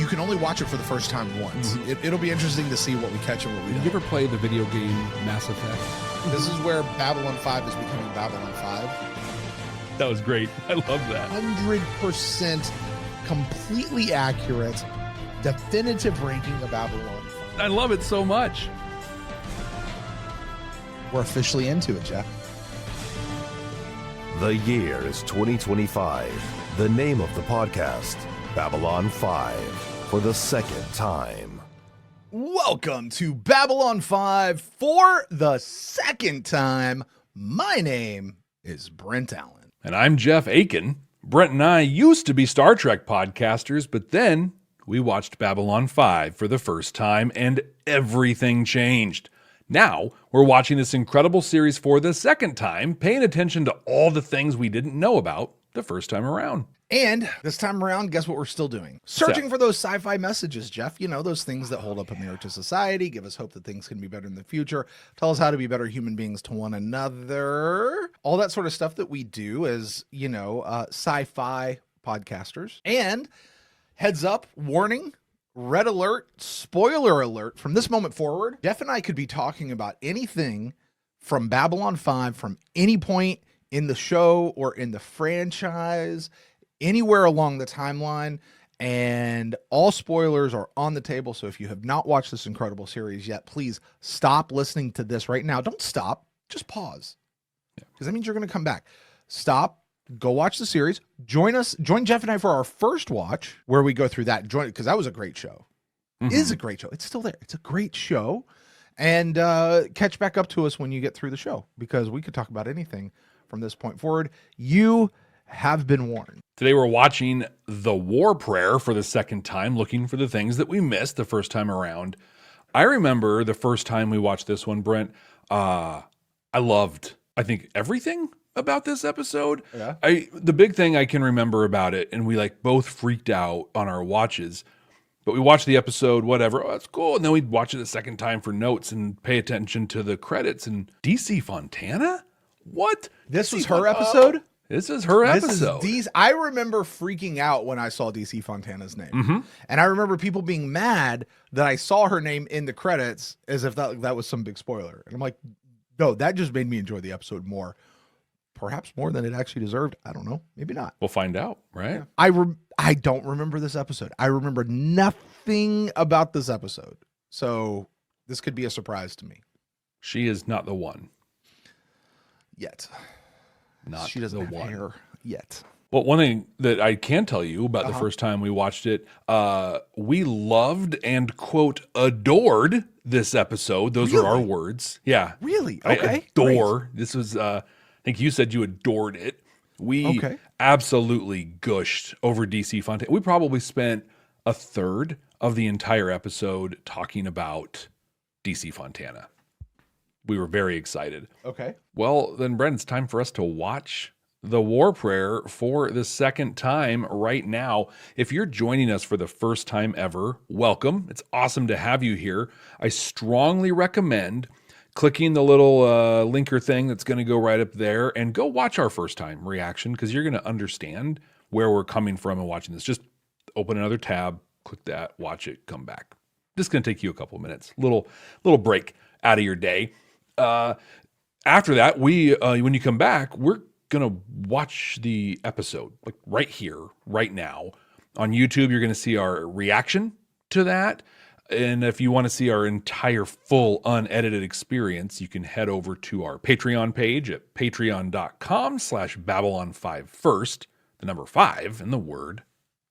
can only watch it for the first time once. It'll be interesting to see what we catch and what we don't. Did you ever play the video game Mass Effect? This is where Babylon 5 is becoming Babylon 5. That was great. I love that. 100% completely accurate, definitive ranking of Babylon 5. I love it so much. We're officially into it, Jeff. The year is 2025. The name of the podcast, Babylon 5, for the second time. Welcome to Babylon 5 for the second time. My name is Brent Allen. And I'm Jeff Akin. Brent and I used to be Star Trek podcasters, but then we watched Babylon 5 for the first time, and everything changed. Now, we're watching this incredible series for the second time, paying attention to all the things we didn't know about the first time around. And this time around, guess what we're still doing? Searching for those sci-fi messages, Jeff. You know, those things that hold up a mirror to society, give us hope that things can be better in the future, tell us how to be better human beings to one another. All that sort of stuff that we do as, sci-fi podcasters. And heads up, warning, red alert, spoiler alert, from this moment forward, Jeff and I could be talking about anything from Babylon 5 from any point in the show or in the franchise, anywhere along the timeline, and all spoilers are on the table. So if you have not watched this incredible series yet, please stop listening to this right now. Don't stop, just pause, because that means you're going to come back. Stop, go watch the series. Join Jeff and I for our first watch where we go through that. Because that was a great show. It is a great show. It's still there. It's a great show. And catch back up to us when you get through the show, because we could talk about anything from this point forward. You have been warned. Today we're watching The War Prayer for the second time, looking for the things that we missed the first time around. I remember the first time we watched this one, Brent, I loved, I think, everything about this episode. Yeah. The big thing I can remember about it, and we both freaked out on our watches, but we watched the episode, whatever, oh, that's cool. And then we'd watch it a second time for notes and pay attention to the credits. And DC Fontana? What? This was her episode? This is her episode. I remember freaking out when I saw DC Fontana's name. And I remember people being mad that I saw her name in the credits as if that was some big spoiler. And I'm like, no, that just made me enjoy the episode more. Perhaps more than it actually deserved. I don't know. Maybe not. We'll find out, right? Yeah. I don't remember this episode. I remember nothing about this episode. So this could be a surprise to me. She is not the one. Yet. She doesn't have hair yet. Well, one thing that I can tell you about the first time we watched it, we loved and, quote, adored this episode. Those were our words. Yeah. Really? Okay. I adore. Great. This was, I think you said you adored it. We absolutely gushed over DC Fontana. We probably spent a third of the entire episode talking about DC Fontana. We were very excited. Okay. Well, then, Brent, it's time for us to watch The War Prayer for the second time right now. If you're joining us for the first time ever, welcome. It's awesome to have you here. I strongly recommend clicking the little linker thing that's going to go right up there and go watch our first time reaction, because you're going to understand where we're coming from and watching this. Just open another tab, click that, watch it, come back. This is going to take you a couple of minutes. Little break out of your day. After that, when you come back, we're going to watch the episode right here, right now. On YouTube, you're going to see our reaction to that. And if you want to see our entire full unedited experience, you can head over to our Patreon page at patreon.com/Babylon5First, the number 5 and the word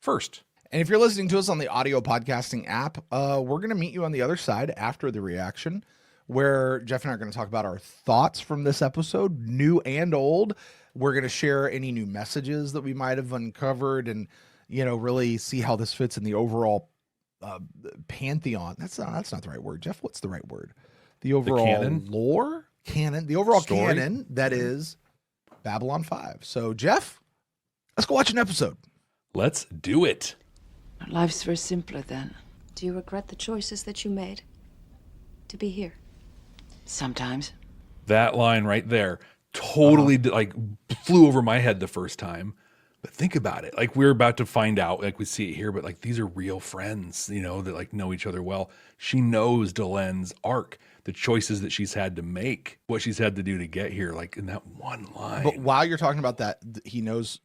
first. And if you're listening to us on the audio podcasting app, we're going to meet you on the other side after the reaction, where Jeff and I are going to talk about our thoughts from this episode, new and old. We're going to share any new messages that we might have uncovered and, really see how this fits in the overall pantheon. That's not the right word. Jeff, what's the right word? The overall canon, the overall story. Canon that is Babylon 5. So, Jeff, let's go watch an episode. Let's do it. Life's very simpler then. Do you regret the choices that you made to be here? Sometimes. That line right there totally flew over my head the first time. But think about it. Like we're about to find out, like we see it here, but like these are real friends, you know, that like know each other well. She knows Delen's arc, the choices that she's had to make, what she's had to do to get here, like in that one line. But while you're talking about that, she knows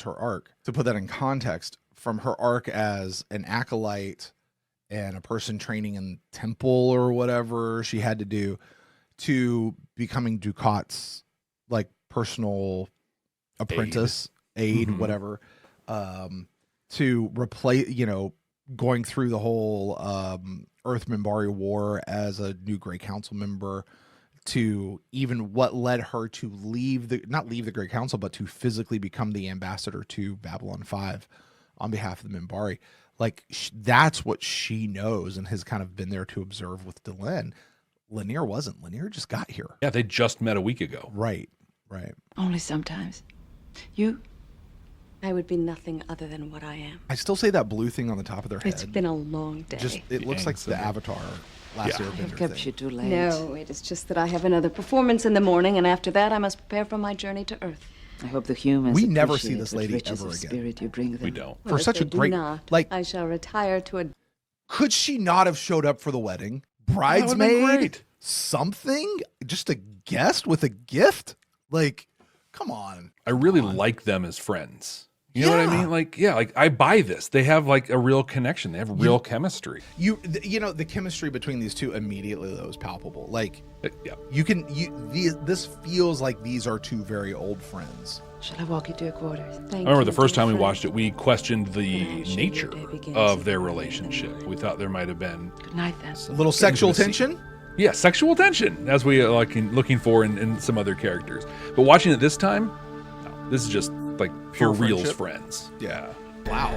her arc. To put that in context, from her arc as an acolyte and a person training in temple or whatever she had to do, to becoming Ducat's like personal apprentice, aid, whatever, to replace, you know, going through the whole Earth Minbari war as a new Grey Council member, to even what led her to not leave the Grey Council, but to physically become the ambassador to Babylon 5 on behalf of the Minbari. Like that's what she knows and has kind of been there to observe with Delen. Lanier wasn't. Lanier just got here. Yeah, they just met a week ago. Right. Only sometimes. I would be nothing other than what I am. I still say that blue thing on the top of their head. It's been a long day. It looks like the Avatar last I have Airbender kept thing. you too late. No, it is just that I have another performance in the morning, and after that I must prepare for my journey to Earth. I hope the humans We never see appreciate this what lady riches ever of again. Spirit you bring them. We don't. For such a If they do great, not, like, I shall retire to a could she not have showed up for the wedding? That would've been Bridesmaid? great. Something? Just a guest with a gift? Like, come on. I really like them as friends. You know what I Yeah. mean? Like, yeah, like I buy this. They have like a real connection. They have real chemistry. You know, the chemistry between these two immediately though is palpable. Like, Yeah. this feels like these are two very old friends. Shall I walk you to your quarters? thank I remember you, the first dear time we friend. watched it, we questioned the I'm sure nature your day begins of their again. relationship. We thought there might have been Good night, then. A little sexual intimacy. tension? Yeah, sexual tension, as we looking for in some other characters. But watching it this time, no, this is just like Pure for reals friendship? friends. Yeah. Wow.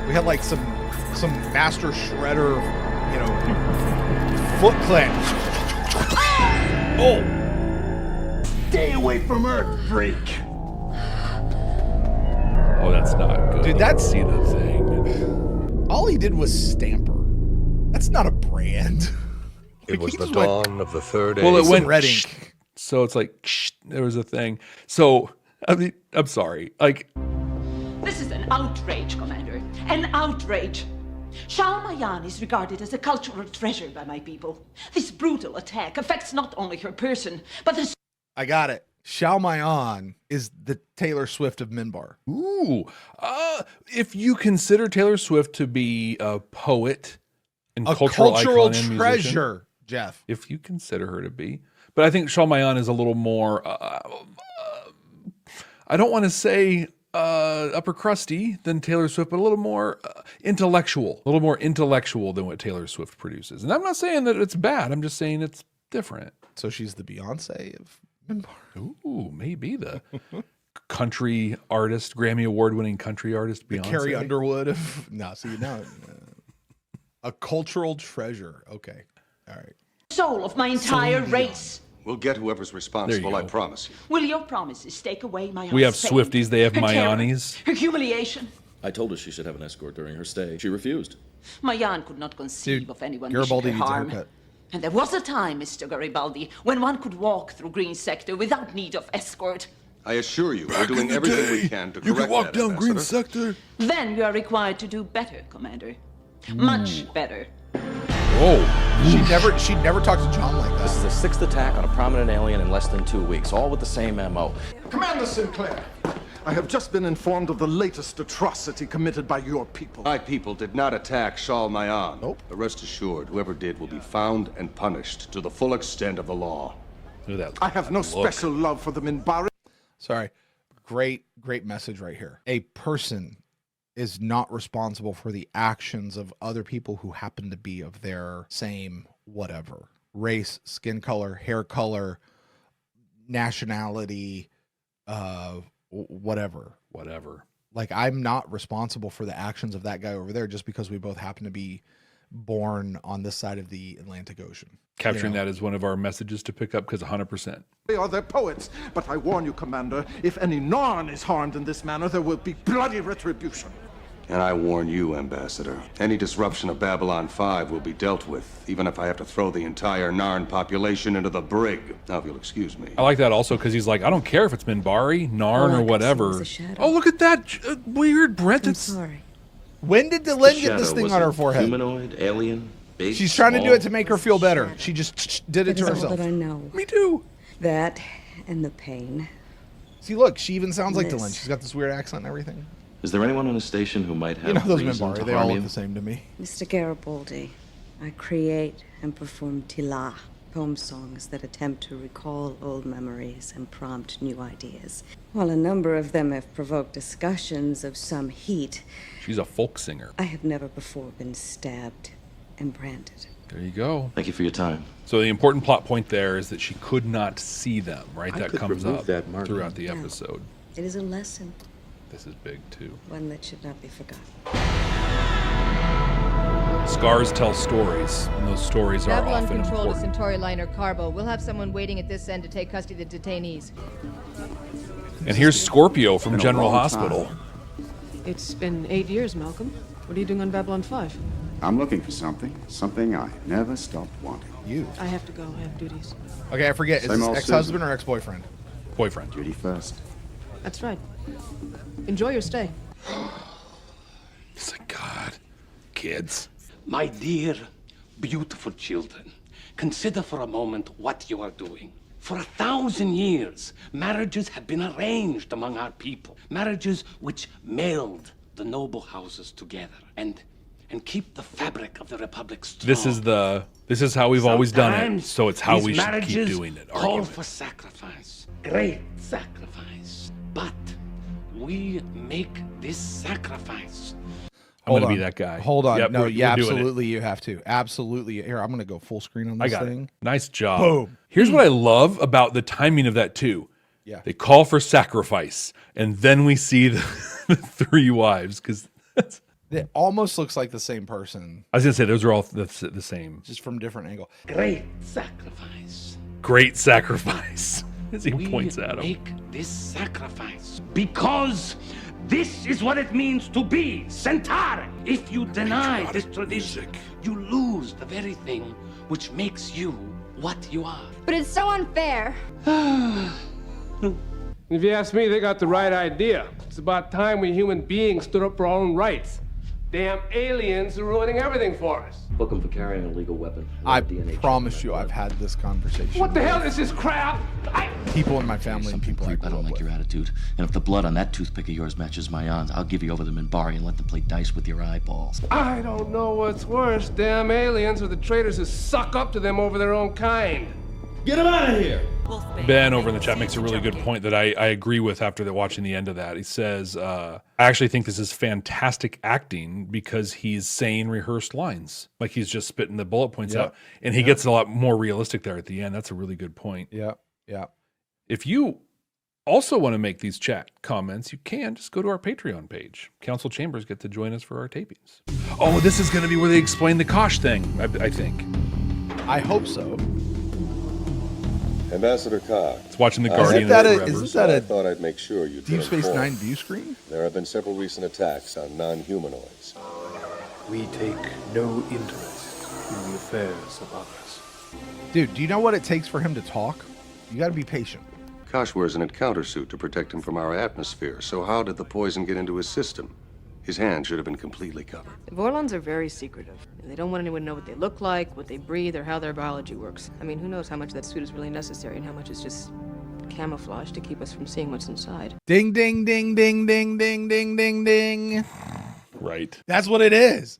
We had like some master shredder, you know, foot clench. Oh! Stay away from Earth, freak! Oh, that's not good. Dude, I that's- see the thing. All he did was stamp her. That's not a brand. It was He the just went- dawn of the third Well, age. it went red shh, ink. so it's like shh, there was a thing. So I mean, I'm sorry. Like, This is an outrage, Commander. An outrage. Shalmayan is regarded as a cultural treasure by my people. This brutal attack affects not only her person, but the I got it. Shalmayan is the Taylor Swift of Minbar. ooh, if you consider Taylor Swift to be a poet and A cultural cultural icon and musician, treasure, Jeff. if you consider her to be, but I think Shalmayan is a little more. I don't want to say upper crusty than Taylor Swift, but a little more intellectual, than what Taylor Swift produces. And I'm not saying that it's bad. I'm just saying it's different. So she's the Beyonce of Minbar. Ooh, maybe the country artist, Grammy Award-winning country artist, Beyonce. Carrie Underwood of a cultural treasure. Okay. All right. soul of my entire race. We'll get whoever's responsible, I go. promise you. Will your promises take away my We have fame, Swifties, they have her terror, Mayanis. her humiliation? I told her she should have an escort during her stay. She refused. Mayan could not conceive Dude, of anyone Garibaldi wishing her needs a harm. haircut. And there was a time, Mr. Garibaldi, when one could walk through Green Sector without need of escort. I assure you, we're doing everything we can to correct that, Ambassador. Sector. Then you are required to do better, Commander. Much better. Oh, She'd never talked to John like This that. is the sixth attack on a prominent alien in less than 2 weeks, all with the same MO. Commander Sinclair, I have just been informed of the latest atrocity committed by your people. My people did not attack Shal Mayan. Nope. But rest assured, whoever did will be found and punished to the full extent of the law. look at that. I have no special love for the Minbari. Sorry. Great message right here. A person is not responsible for the actions of other people who happen to be of their same whatever. Race, skin color, hair color, nationality, whatever. Like, I'm not responsible for the actions of that guy over there just because we both happen to be born on this side of the Atlantic Ocean. Capturing You know? that is one of our messages to pick up because 100%. They are their poets. But I warn you, Commander, if any Narn is harmed in this manner, there will be bloody retribution. And I warn you, Ambassador, any disruption of Babylon 5 will be dealt with, even if I have to throw the entire Narn population into the brig. Now, if you'll excuse me. I like that also because he's like, I don't care if it's Minbari, Narn, or whatever. Oh, look at that weird Brent. I'm sorry. When did Delenn get this thing on her forehead? Humanoid, alien, big, She's trying to do small? it to make her feel better. She just did it to That is all herself. that I know. Me too. That and the pain. See, look, she even sounds like This. Delenn. She's got this weird accent and everything. Is there anyone on the station who might have You know those reason Minbari, to they all harm look you? the same to me. Mr. Garibaldi, I create and perform tila, poem songs that attempt to recall old memories and prompt new ideas. While a number of them have provoked discussions of some heat, She's a folk singer. I have never before been stabbed and branded. There you go. Thank you for your time. So the important plot point there is that she could not see them, right? I That could comes remove up that marking. throughout the Yeah. episode. It is a lesson, This is big too. one that should not be forgotten. Scars tell stories, and those stories are Babylon often controlled a important. Centauri liner Carbo. We'll have someone waiting at this end to take custody of the detainees. And here's Scorpio from General Hospital. It's been 8 years, Malcolm. What are you doing on Babylon 5? I'm looking for something I never stopped wanting. You. I have to go. I have duties. Okay, I forget. Is Same this old ex-husband or ex-boyfriend? Boyfriend. Duty first. That's right. Enjoy your stay. It's like, God, kids. My dear, beautiful children, consider for a moment what you are doing. For 1,000 years, marriages have been arranged among our people. Marriages which meld the noble houses together and keep the fabric of the republic strong. This is how we've always done it. Sometimes So it's how these we should keep marriages doing it. Call argument. for sacrifice, great sacrifice. But we make this sacrifice. I'm going to be that guy. Hold on. Yep, No, we're yeah, doing it. absolutely. You have to. Absolutely. Here, I'm going to go full screen on I this got thing. it. Nice job. Boom. Here's what I love about the timing of that too. Yeah. They call for sacrifice, and then we see the three wives because It almost looks like the same person, I was gonna say those are all the same. just from different angle. Great sacrifice. Great sacrifice, as he We points at him. make this sacrifice because this is what it means to be Centauri. If you deny this tradition, you lose the very thing which makes you what you are. But it's so unfair. If you ask me, they got the right idea. It's about time we human beings stood up for our own rights. Damn aliens are ruining everything for us. Book him for carrying a legal weapon. I promise you, I've had this conversation. What the hell is this crap? People in my family and people I I don't like your attitude. And if the blood on that toothpick of yours matches my aunt's, I'll give you over to Minbari and let them play dice with your eyeballs. I don't know what's worse, damn aliens or the traitors who suck up to them over their own kind. Get them out of here! Ben over in the chat makes a really good point that I agree with after watching the end of that. He says, I actually think this is fantastic acting because he's saying rehearsed lines. Like he's just spitting the bullet points out. And he gets a lot more realistic there at the end. That's a really good point. Yeah, yeah. If you also want to make these chat comments, you can just go to our Patreon page. Council Chambers get to join us for our tapings. Oh, this is going to be where they explain the Kosh thing, I think. I hope so. Ambassador Cox. It's watching the Isn't Guardian. that I a thought I'd make sure you'd Deep been Space informed. Nine view screen? There have been several recent attacks on non-humanoids. We take no interest in the affairs of others. Dude, do you know what it takes for him to talk? You got to be patient. Kosh wears an encounter suit to protect him from our atmosphere, so how did the poison get into his system? His hand should have been completely covered. The Vorlons are very secretive. They don't want anyone to know what they look like, what they breathe, or how their biology works. I mean, who knows how much that suit is really necessary and how much is just camouflage to keep us from seeing what's inside. Ding, ding, ding, ding, ding, ding, ding, ding, ding. Right. That's what it is.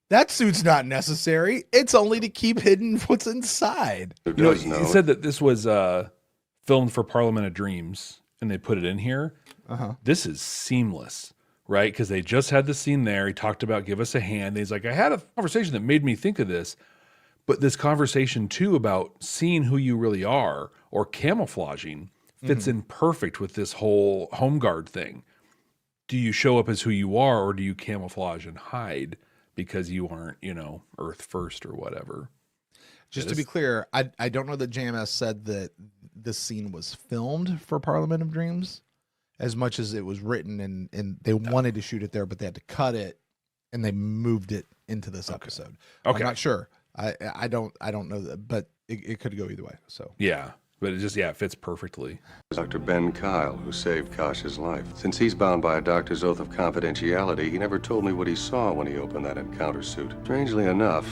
That suit's not necessary. It's only to keep hidden what's inside. You know, he said that this was filmed for Parliament of Dreams, and they put it in here. This is seamless, right? Because they just had the scene there. He talked about give us a hand. And he's like, I had a conversation that made me think of this. But this conversation, too, about seeing who you really are or camouflaging fits in perfect with this whole home guard thing. Do you show up as who you are, or do you camouflage and hide because you aren't, you know, Earth first or whatever? Just to be clear, I don't know that JMS said that this scene was filmed for Parliament of Dreams. as much as it was written, and they wanted to shoot it there, but they had to cut it, and they moved it into this episode. Okay. I'm not sure. I don't know that, but it could go either way. So Yeah, but it fits perfectly. Dr. Ben Kyle, who saved Kosh's life. Since he's bound by a doctor's oath of confidentiality, he never told me what he saw when he opened that encounter suit. Strangely enough,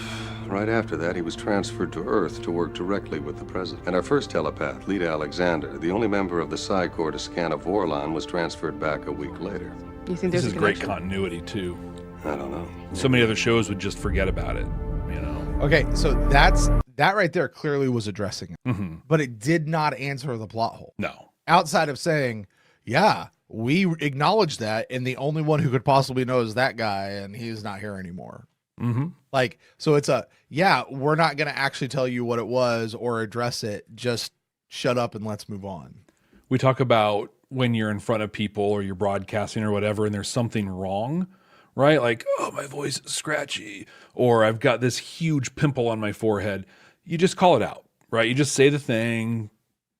right after that, he was transferred to Earth to work directly with the president. And our first telepath, Lita Alexander, the only member of the Psi Corps to scan a Vorlon, was transferred back a week later. You think This there's is a great connection? continuity too. I don't know. So many other shows would just forget about it, you know. Okay, so that right there clearly was addressing it, Mhm. but it did not answer the plot hole. No. Outside of saying, yeah, we acknowledge that, and the only one who could possibly know is that guy, and he's not here anymore. Mm-hmm. Like, so it's we're not going to actually tell you what it was or address it. Just shut up and let's move on. We talk about when you're in front of people or you're broadcasting or whatever, and there's something wrong, right? Like, oh, my voice is scratchy, or I've got this huge pimple on my forehead. You just call it out, right? You just say the thing.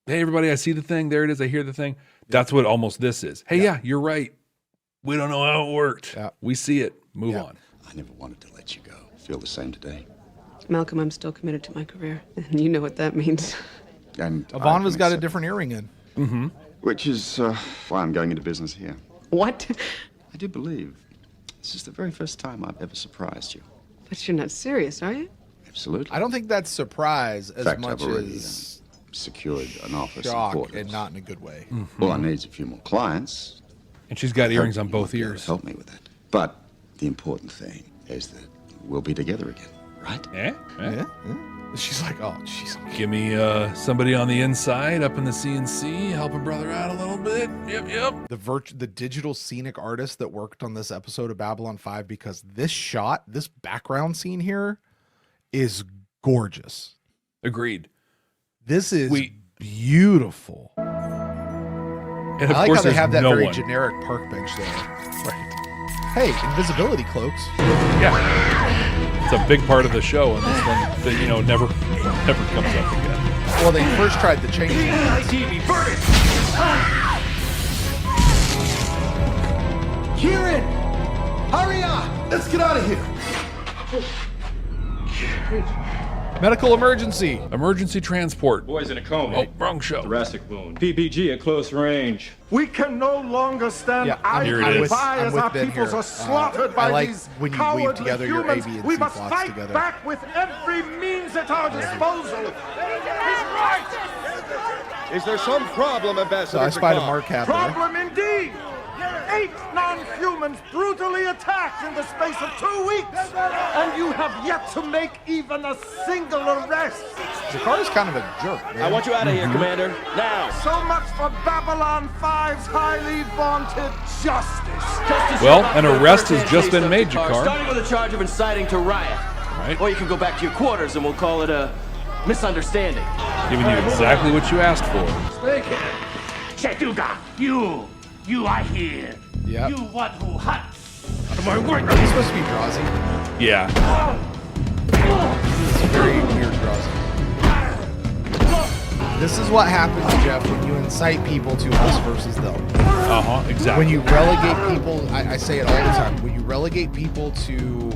Hey, everybody, I see the thing. There it is. I hear the thing. That's what almost this is. Hey, yeah, you're right. We don't know how it worked. Yeah. We see it. Move on. I never wanted to let you go. Feel the same today. Malcolm, I'm still committed to my career, and you know what that means. And Ivanova's got a different earring in. Mm-hmm. Which is why I'm going into business here. What? I do believe this is the very first time I've ever surprised you. But you're not serious, are you? Absolutely. I don't think that's surprise as In fact, much I've already as secured an office shock, in Portland. and not in a good way. All I need is a few more clients. And she's got earrings on both ears. Help me with that. But the important thing is that we'll be together again, right? Yeah. She's like, oh, jeez. Give me somebody on the inside up in the CNC, help a brother out a little bit. Yep. The digital scenic artist that worked on this episode of Babylon 5, because this background scene here is gorgeous. Agreed. This is beautiful. And I of like course how they there's have that no very one. generic park bench there. Right. Hey, invisibility cloaks. Yeah. It's a big part of the show, and this one that never comes up again. Well, they first tried to change it. Kieran! Hurry up! Let's get out of here! Medical emergency. Emergency transport. Boy's in a coma. Oh, wrong show. Thoracic wound. PPG at close range. We can no longer stand idly by as our peoples are slaughtered by these when you weave cowardly together your A, humans. B, and We C must plots fight together. back with every means at our disposal. Is there some problem, Ambassador? So I spied a Mark Cap there. Problem indeed. 8 non-humans brutally attacked in the space of 2 weeks, and you have yet to make even a single arrest. Jakarta's kind of a jerk, man. I want you out of here, Commander. Now. So much for Babylon 5's highly vaunted justice. Well, an arrest has just been made, Jakar. Starting with a charge of inciting to riot. Right. Or you can go back to your quarters and we'll call it a misunderstanding. Giving you exactly what you asked for. Chetuga, you are here. Yep. You one who hunts. Out of my way. Are these supposed to be Drazi? Yeah. This is very weird Drazi. This is what happens, Jeff, when you incite people to us versus them. Exactly. When you relegate people, I say it all the time, when you relegate people to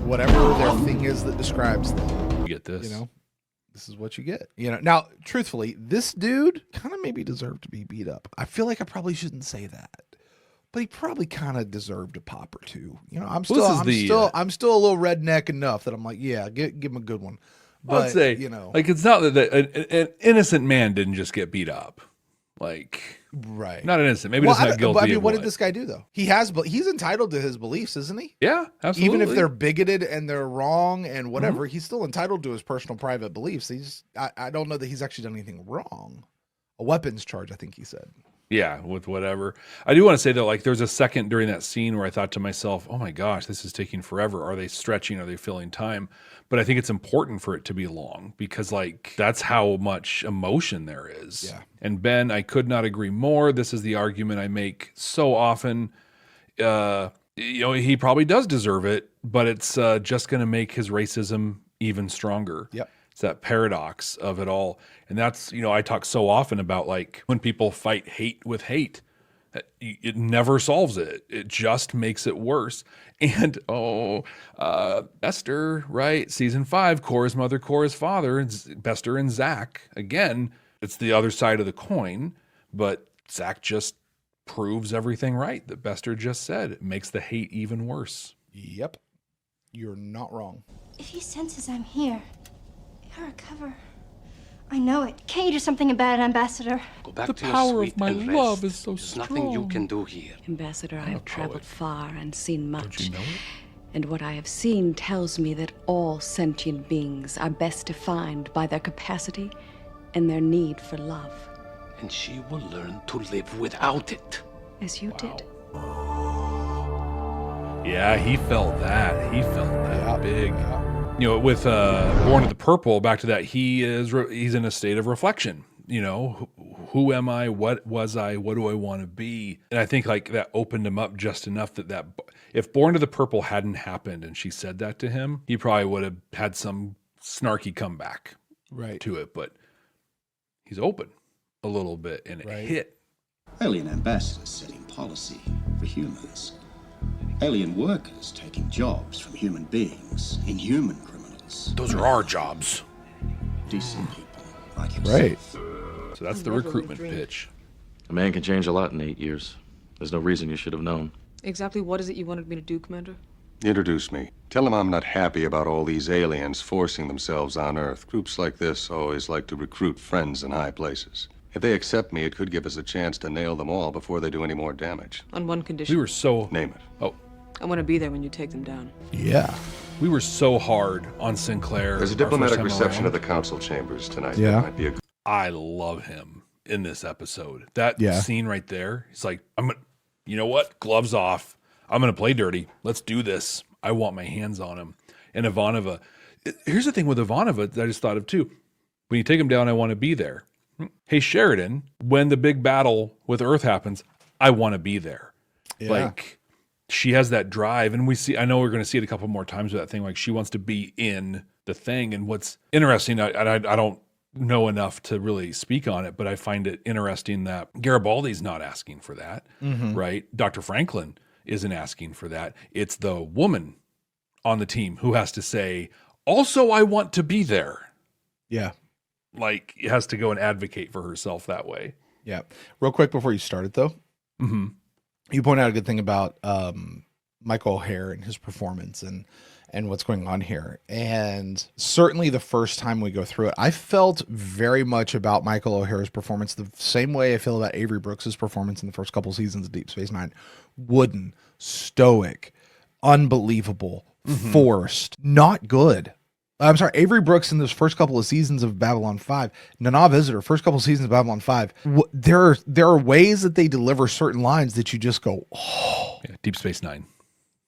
whatever their thing is that describes them. You get this. This is what you get. Now, truthfully, this dude kind of maybe deserved to be beat up. I feel like I probably shouldn't say that, but he probably kind of deserved a pop or two. I'm still a little redneck enough that I'm like, yeah, give him a good one. But I'd say, like, it's not that an innocent man didn't just get beat up. Like, right. Not innocent. Maybe just not guilty. I mean, what did this guy do though? He's entitled to his beliefs, isn't he? Yeah, absolutely. Even if they're bigoted and they're wrong and whatever, he's still entitled to his personal private beliefs. I don't know that he's actually done anything wrong. A weapons charge, I think he said. Yeah, with whatever. I do want to say though, like, there's a second during that scene where I thought to myself, oh my gosh, this is taking forever. Are they stretching? Are they filling time? But I think it's important for it to be long because, like, that's how much emotion there is. Yeah. And Ben, I could not agree more. This is the argument I make so often. He probably does deserve it, but it's just going to make his racism even stronger. Yep. It's that paradox of it all. And that's, I talk so often about, like, when people fight hate with hate. It never solves it. It just makes it worse. And Bester, right? Season 5, Cora's mother, Cora's father, Bester and Zach. Again, it's the other side of the coin, but Zach just proves everything right that Bester just said. It makes the hate even worse. Yep. You're not wrong. If he senses I'm here, he'll recover. I know it. Can't you do something about it, Ambassador? Go back The to your power suite of my and love rest. is so There's nothing you strong. can do here. Ambassador, I have traveled far and seen much. Don't you know it? And what I have seen tells me that all sentient beings are best defined by their capacity and their need for love. And she will learn to live without it. As you did. Yeah, he felt that. He felt that big. You know, with Born of the Purple, back to that, he's in a state of reflection. You know, who am I? What was I? What do I want to be? And I think like that opened him up just enough that if Born of the Purple hadn't happened and she said that to him, he probably would have had some snarky comeback to it. But he's open a little bit, and it hit. Alien ambassadors setting policy for humans. Alien workers taking jobs from human beings, inhuman criminals. Those are our jobs. Decent people like himself. Right. So that's the recruitment pitch. A man can change a lot in 8 years. There's no reason you should have known. Exactly what is it you wanted me to do, Commander? Introduce me. Tell him I'm not happy about all these aliens forcing themselves on Earth. Groups like this always like to recruit friends in high places. If they accept me, it could give us a chance to nail them all before they do any more damage. On one condition. We were so... Name it. Oh. I want to be there when you take them down. Yeah. We were so hard on Sinclair. There's a diplomatic reception at the council chambers tonight. Yeah. That might be a... I love him in this episode. That scene right there, he's like, you know what? Gloves off. I'm going to play dirty. Let's do this. I want my hands on him. And Ivanova. Here's the thing with Ivanova that I just thought of too. When you take him down, I want to be there. Hey, Sheridan, when the big battle with Earth happens, I want to be there. Yeah. Like, she has that drive, and I know we're going to see it a couple more times with that thing. Like, she wants to be in the thing. And what's interesting, I don't know enough to really speak on it, but I find it interesting that Garibaldi's not asking for that, right? Dr. Franklin isn't asking for that. It's the woman on the team who has to say, also, I want to be there. Yeah. Like, has to go and advocate for herself that way. Yeah. Real quick before you start it, though, you point out a good thing about Michael O'Hare and his performance and what's going on here. And certainly the first time we go through it, I felt very much about Michael O'Hare's performance the same way I feel about Avery Brooks's performance in the first couple seasons of Deep Space Nine. Wooden, stoic, unbelievable, forced, not good. I'm sorry, Avery Brooks in those first couple of seasons of Babylon 5, Nana Visitor, first couple of seasons of Babylon 5, there are ways that they deliver certain lines that you just go, oh. Yeah, Deep Space Nine.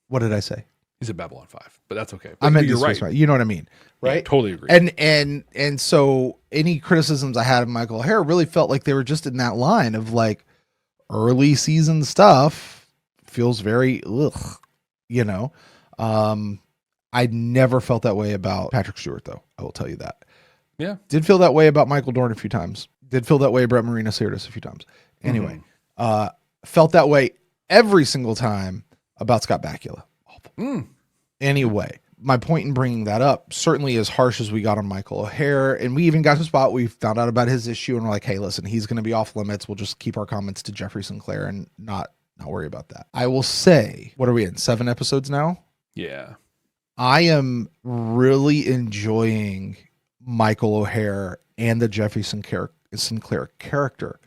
What did I say? He's at Babylon 5, but that's okay. I meant you're Deep Space right. Nine. You know what I mean, right? Yeah, totally agree. And so any criticisms I had of Michael O'Hare really felt like they were just in that line of like early season stuff feels very you know. I never felt that way about Patrick Stewart, though. I will tell you that. Yeah. Did feel that way about Michael Dorn a few times. Did feel that way about Marina Sirtis a few times. Anyway, felt that way every single time about Scott Bakula. Anyway, my point in bringing that up, certainly as harsh as we got on Michael O'Hare, and we even got to a spot we found out about his issue, and we're like, hey, listen, he's going to be off limits. We'll just keep our comments to Jeffrey Sinclair and not worry about that. I will say, what are we in, 7 episodes now? Yeah. I am really enjoying Michael O'Hare and the Jeffrey Sinclair character.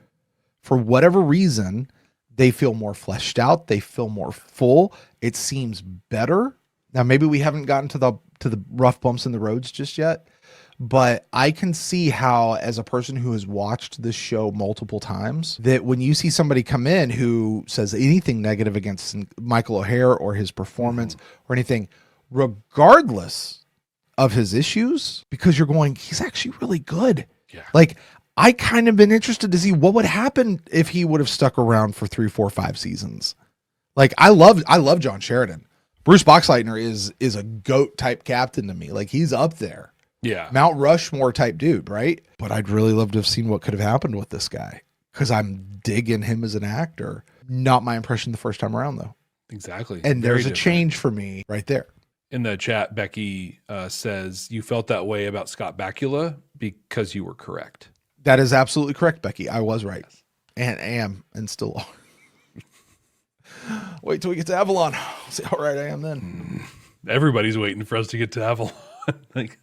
For whatever reason, they feel more fleshed out. They feel more full. It seems better. Now, maybe we haven't gotten to the rough bumps in the roads just yet, but I can see how, as a person who has watched this show multiple times, that when you see somebody come in who says anything negative against Michael O'Hare or his performance or anything, regardless of his issues, because you're going, he's actually really good. Yeah. Like, I kind of been interested to see what would happen if he would have stuck around for 3, 4, 5 seasons. Like, I love John Sheridan. Bruce Boxleitner is a GOAT type captain to me. Like, he's up there. Yeah. Mount Rushmore type dude, right? But I'd really love to have seen what could have happened with this guy, because I'm digging him as an actor. Not my impression the first time around, though. Exactly. And Very there's a different. change for me right there. In the chat, Becky says, you felt that way about Scott Bakula because you were correct. That is absolutely correct, Becky. I was right. And am, and still are. Wait till we get to Avalon. See how right I am then. Everybody's waiting for us to get to Avalon.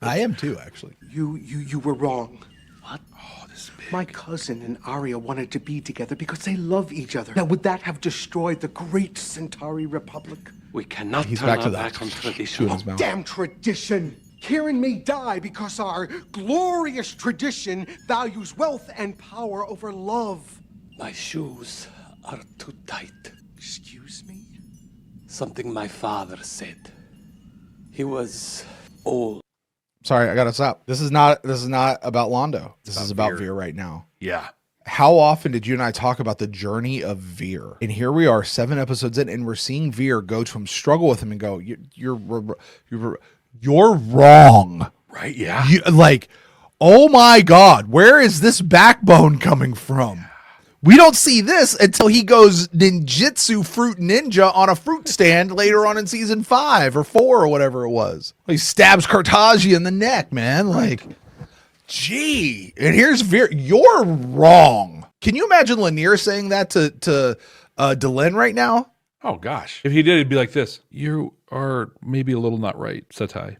I am too, actually. You were wrong. What? Oh, this is big. My cousin and Arya wanted to be together because they love each other. Now, would that have destroyed the great Centauri Republic? We cannot He's turn back to our that. back on tradition. His mouth. Damn tradition! Hearing me die because our glorious tradition values wealth and power over love. My shoes are too tight. Excuse me? Something my father said. He was old. Sorry, I gotta stop. This is not about Londo. This is about Veer right now. Yeah. How often did you and I talk about the journey of Veer? And here we are, 7 episodes in, and we're seeing Veer go from struggle with him and go, you're wrong. Right? Yeah. Like, oh my God, where is this backbone coming from? We don't see this until he goes ninjutsu fruit ninja on a fruit stand later on in season 5 or 4 or whatever it was. He stabs Kartaji in the neck, man. Like, gee. And here's Veer. You're wrong. Can you imagine Lanier saying that to Delenn right now? Oh, gosh. If he did, it'd be like this. You are maybe a little not right, Setai.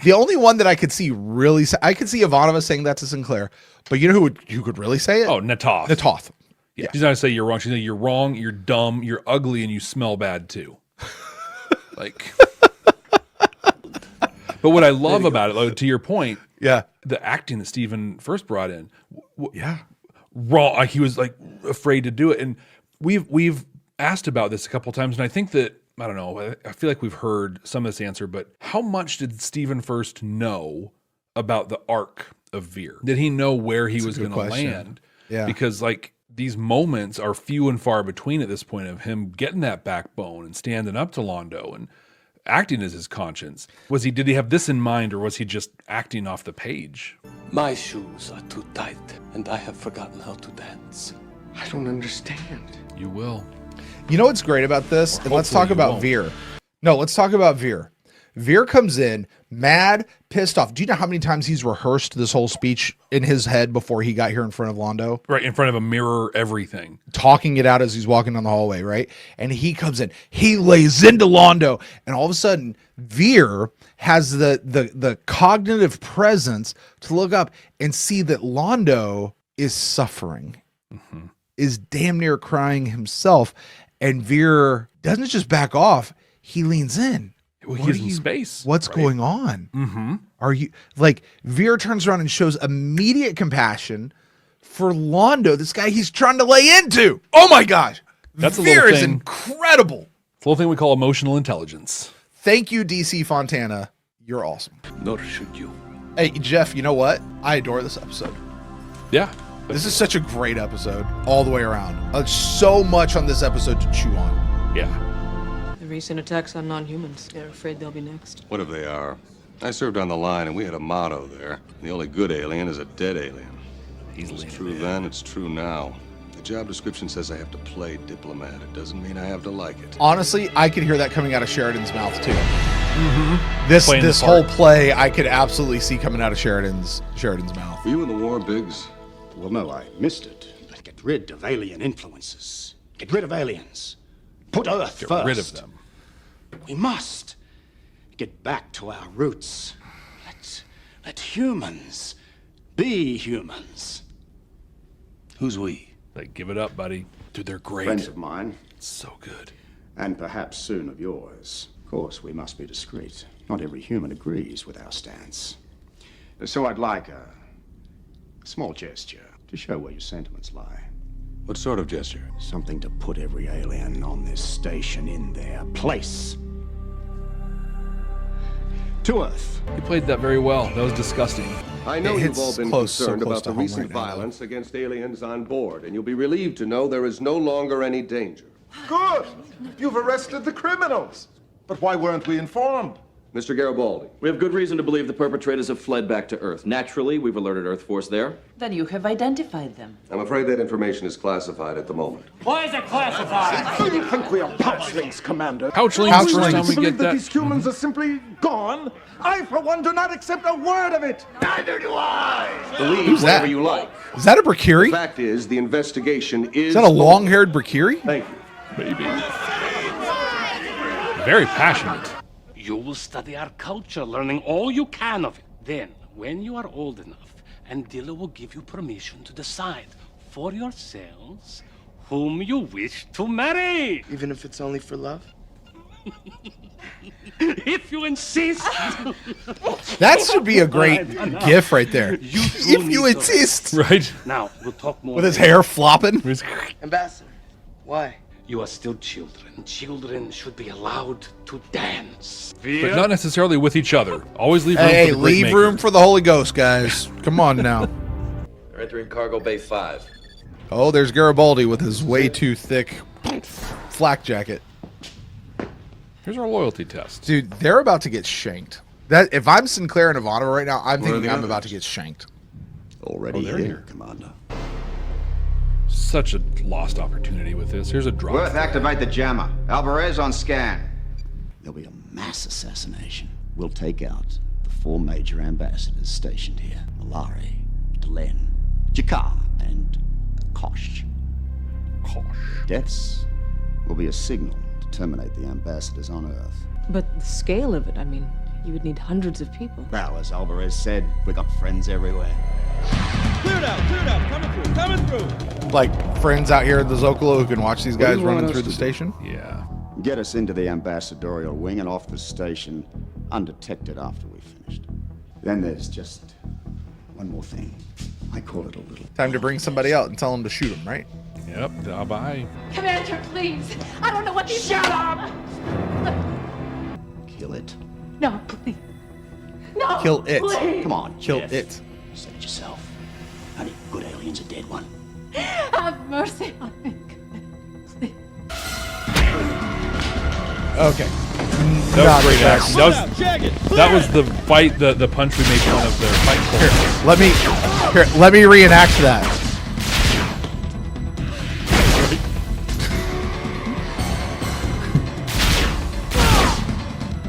The only one that I could see really say, I could see Ivanova saying that to Sinclair, but you know who could really say it? Oh, Natoth. Natoth. Yeah. She's not going to say you're wrong. She's going to say you're wrong, you're dumb, you're ugly, and you smell bad too. Like. But what I love about it, though, to your point, yeah, the acting that Steven first brought in, yeah, raw. Like he was like afraid to do it, and we've asked about this a couple of times, and I think that I don't know. I feel like we've heard some of this answer, but how much did Steven first know about the arc of Veer? Did he know where he was going to land? Yeah, because like these moments are few and far between at this point of him getting that backbone and standing up to Londo and acting as his conscience. Did he have this in mind, or was he just acting off the page? My shoes are too tight, and I have forgotten how to dance. I don't understand. You will. You know what's great about this? And let's talk about Veer. No, let's talk about Veer. Veer comes in mad, pissed off. Do you know how many times he's rehearsed this whole speech in his head before he got here in front of Londo? Right, in front of a mirror, everything. Talking it out as he's walking down the hallway, right? And he comes in, he lays into Londo, and all of a sudden, Veer has the cognitive presence to look up and see that Londo is suffering, is damn near crying himself, and Veer doesn't just back off, he leans in. Well, he gives him space. What's going on? Mm-hmm. Are you like Veer turns around and shows immediate compassion for Londo, this guy he's trying to lay into. Oh my gosh. That's Veer a little is thing. incredible. It's a little thing we call emotional intelligence. Thank you, DC Fontana. You're awesome. Nor should you. Hey, Jeff, you know what? I adore this episode. Yeah. This is such a great episode all the way around. So much on this episode to chew on. Yeah. The recent attacks on non-humans. They're afraid they'll be next. What if they are? I served on the line, and we had a motto there. The only good alien is a dead alien. It's true then, it's true now. The job description says I have to play diplomat. It doesn't mean I have to like it. Honestly, I could hear that coming out of Sheridan's mouth too. Mm-hmm. This whole play, I could absolutely see coming out of Sheridan's mouth. Were you in the war, Biggs? Well, no, I missed it. But get rid of alien influences. Get rid of aliens. Put Earth Get first. rid of them. We must get back to our roots. Let humans be humans. Who's we? Like, give it up, buddy. Dude, they're great. Friends of mine. So good. And perhaps soon of yours. Of course, we must be discreet. Not every human agrees with our stance. So I'd like a small gesture to show where your sentiments lie. What sort of gesture? Something to put every alien on this station in their place. To Earth. You played that very well. That was disgusting. I know It you've all hits been close, so concerned close about to the home recent right now, though. violence against aliens on board, and you'll be relieved to know there is no longer any danger. Good! You've arrested the criminals. But why weren't we informed? Mr. Garibaldi. We have good reason to believe the perpetrators have fled back to Earth. Naturally, we've alerted Earth Force there. Then you have identified them. I'm afraid that information is classified at the moment. Why is it classified? Do you think we are pouchlings, Commander? Pouchlings, Are first we time to we believe get that. these humans are simply gone? I, for one, do not accept a word of it. Neither do I. Believe Who's that? whatever you like. Is that a Brakiri? The fact is, the investigation is... Is that a long-haired Brakiri? Thank you. Maybe. Very passionate. You will study our culture, learning all you can of it. Then, when you are old enough, Andila will give you permission to decide for yourselves whom you wish to marry. Even if it's only for love? If you insist. That should be a great gif right there. If you insist. Right? Now, we'll talk more. With his hair flopping. Ambassador, why? You are still children. Children should be allowed to dance. But not necessarily with each other. Always leave room Hey, for the great leave maker. room for the Holy Ghost, guys. Come on now. They're entering Cargo Bay 5. Oh, there's Garibaldi with his way too thick flak jacket. Here's our loyalty test. Dude, they're about to get shanked. That if I'm Sinclair and Ivanova right now, I'm Where are thinking the I'm others? about to get shanked. Already they're here, here. Commander. Such a lost opportunity with this. Here's a drop. Worth, activate the jammer. Alvarez on scan. There'll be a mass assassination. We'll take out the 4 major ambassadors stationed here. Malari, Delenn, Jakar, and Kosh. Deaths will be a signal to terminate the ambassadors on Earth. But the scale of it, I mean, you would need hundreds of people. Well, as Alvarez said, we got friends everywhere. Cleared out, coming through. Like friends out here in the Zocalo who can watch these What do guys you want running us through to the do? station. Yeah. Get us into the ambassadorial wing and off the station, undetected after we finished. Then there's just one more thing. I call it a little... Time to bring somebody out and tell them to shoot them, right? Yep. Bye. Commander, please. I don't know what these... Shut up! Kill it. No, please. No, Kill it. please. Come on, Kill Jeff. it. Say it yourself. Only good alien's a dead one. Have mercy on me. Okay. That Not was great the action. best. That was the fight, the punch we made fun of their fight. Let me reenact that.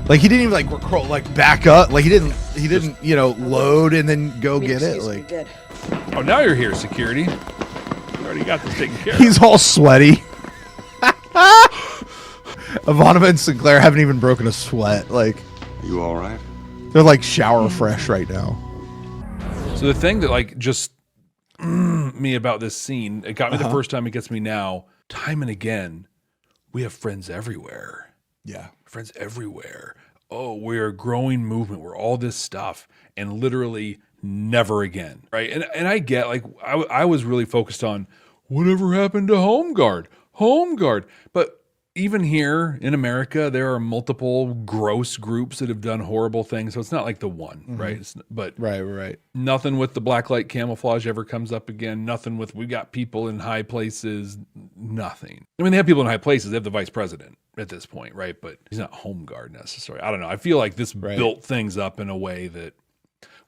Like he didn't even like back up. Like he didn't load and then go get it. Like Oh, now you're here, security. You already got this taken care of. he's all sweaty. Ivanova and Sinclair haven't even broken a sweat. Like, Are you all right? they're like shower fresh right now. So the thing that like just me about this scene, it got me the first time, it gets me now, time and again, we have friends everywhere. Yeah. Friends everywhere. Oh, we're a growing movement. We're all this stuff. And literally never again. Right. And I get like, I was really focused on whatever happened to Home Guard. But even here in America, there are multiple gross groups that have done horrible things. So it's not like the one, right? But right. Nothing with the blacklight camouflage ever comes up again. Nothing with we got people in high places. Nothing. I mean, they have people in high places. They have the vice president at this point, right? But he's not Home Guard necessarily. I don't know. I feel like this built things up in a way that,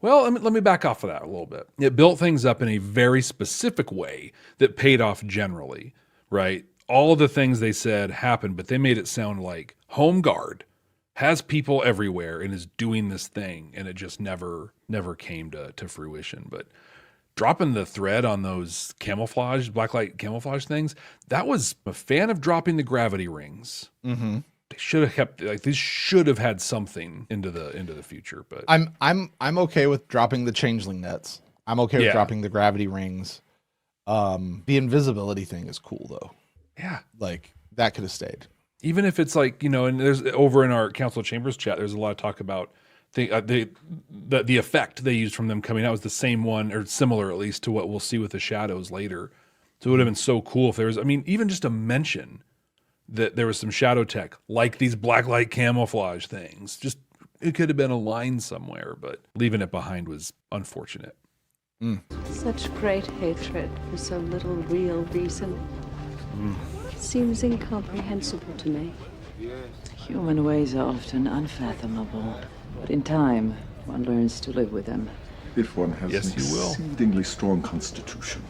well, let me back off of that a little bit. It built things up in a very specific way that paid off generally, right? All of the things they said happened, but they made it sound like Home Guard has people everywhere and is doing this thing, and it just never came to fruition. But dropping the thread on those camouflage, blacklight camouflage things, that was a fan of dropping the gravity rings. Mm-hmm. They should have kept these should have had something into the future. But I'm okay with dropping the changeling nets. I'm okay with dropping the gravity rings. The invisibility thing is cool though. Yeah. Like that could have stayed. Even if it's like, and there's over in our Council of Chambers chat, there's a lot of talk about the effect they used from them coming out was the same one or similar at least to what we'll see with the shadows later. So it would have been so cool if there was, even just a mention that there was some shadow tech like these blacklight camouflage things. Just it could have been a line somewhere, but leaving it behind was unfortunate. Such great hatred for so little real reason. Seems incomprehensible to me. Human ways are often unfathomable, but in time, one learns to live with them. If one has Yes, an you will. exceedingly strong constitution.